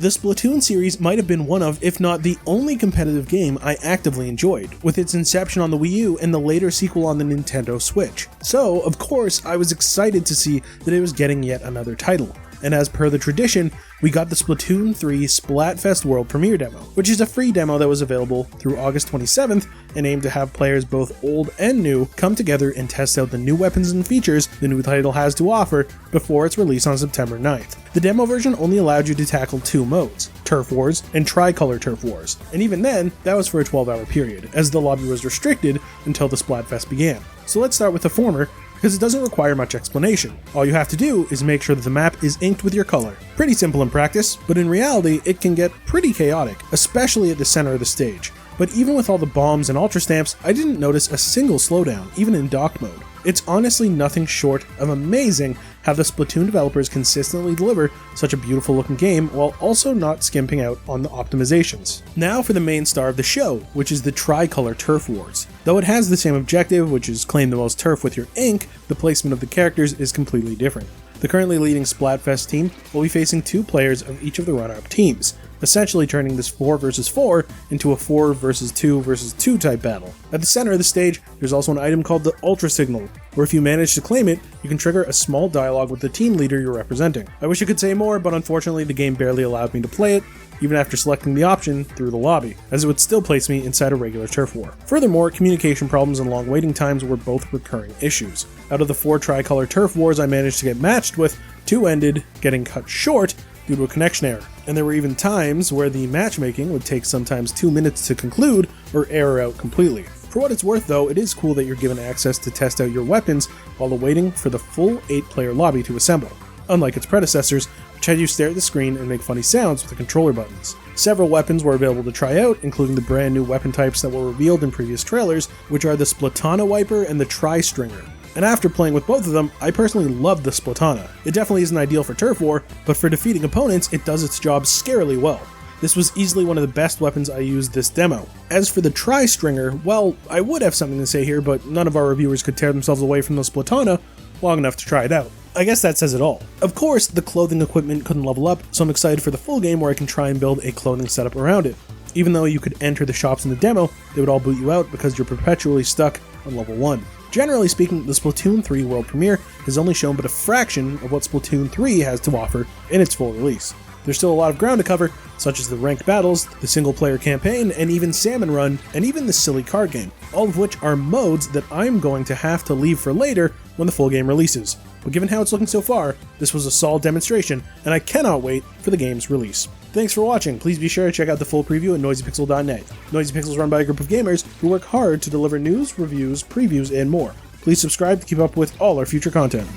The Splatoon series might have been one of, if not the only competitive game I actively enjoyed, with its inception on the Wii U and the later sequel on the Nintendo Switch. So, of course, I was excited to see that it was getting yet another title. And as per the tradition, we got the Splatoon 3 Splatfest World Premiere demo, which is a free demo that was available through August 27th and aimed to have players both old and new come together and test out the new weapons and features the new title has to offer before its release on September 9th. The demo version only allowed you to tackle two modes, Turf Wars and Tricolor Turf Wars, and even then, that was for a 12-hour period, as the lobby was restricted until the Splatfest began. So let's start with the former, because it doesn't require much explanation. All you have to do is make sure that the map is inked with your color. Pretty simple in practice, but in reality it can get pretty chaotic, especially at the center of the stage. But even with all the bombs and ultra stamps, I didn't notice a single slowdown, even in dock mode. It's honestly nothing short of amazing how the Splatoon developers consistently deliver such a beautiful looking game while also not skimping out on the optimizations. Now for the main star of the show, which is the Tricolor Turf Wars. Though it has the same objective, which is claim the most turf with your ink, the placement of the characters is completely different. The currently leading Splatfest team will be facing two players of each of the runner-up teams, essentially turning this 4 vs 4 into a 4 vs 2 vs 2 type battle. At the center of the stage, there's also an item called the Ultra Signal, where if you manage to claim it, you can trigger a small dialogue with the team leader you're representing. I wish I could say more, but unfortunately the game barely allowed me to play it, even after selecting the option through the lobby, as it would still place me inside a regular turf war. Furthermore, communication problems and long waiting times were both recurring issues. Out of the 4 Tricolor Turf Wars I managed to get matched with, 2 ended getting cut short due to a connection error, and there were even times where the matchmaking would take sometimes 2 minutes to conclude or error out completely. For what it's worth though, it is cool that you're given access to test out your weapons while awaiting for the full 8-player lobby to assemble, unlike its predecessors, which had you stare at the screen and make funny sounds with the controller buttons. Several weapons were available to try out, including the brand new weapon types that were revealed in previous trailers, which are the Splatana Wiper and the Tri-Stringer. And after playing with both of them, I personally loved the Splatana. It definitely isn't ideal for Turf War, but for defeating opponents, it does its job scarily well. This was easily one of the best weapons I used this demo. As for the Tri-Stringer, well, I would have something to say here, but none of our reviewers could tear themselves away from the Splatana long enough to try it out. I guess that says it all. Of course, the clothing equipment couldn't level up, so I'm excited for the full game where I can try and build a clothing setup around it. Even though you could enter the shops in the demo, they would all boot you out because you're perpetually stuck on level 1. Generally speaking, the Splatoon 3 World Premiere has only shown but a fraction of what Splatoon 3 has to offer in its full release. There's still a lot of ground to cover, such as the ranked battles, the single-player campaign, and even Salmon Run, and even the silly card game, all of which are modes that I'm going to have to leave for later when the full game releases. But given how it's looking so far, this was a solid demonstration, and I cannot wait for the game's release. Thanks for watching. Please be sure to check out the full preview at noisypixel.net. NoisyPixel is run by a group of gamers who work hard to deliver news, reviews, previews, and more. Please subscribe to keep up with all our future content.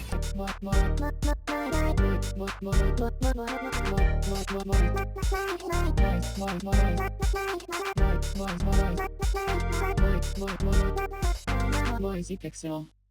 NoisyPixel.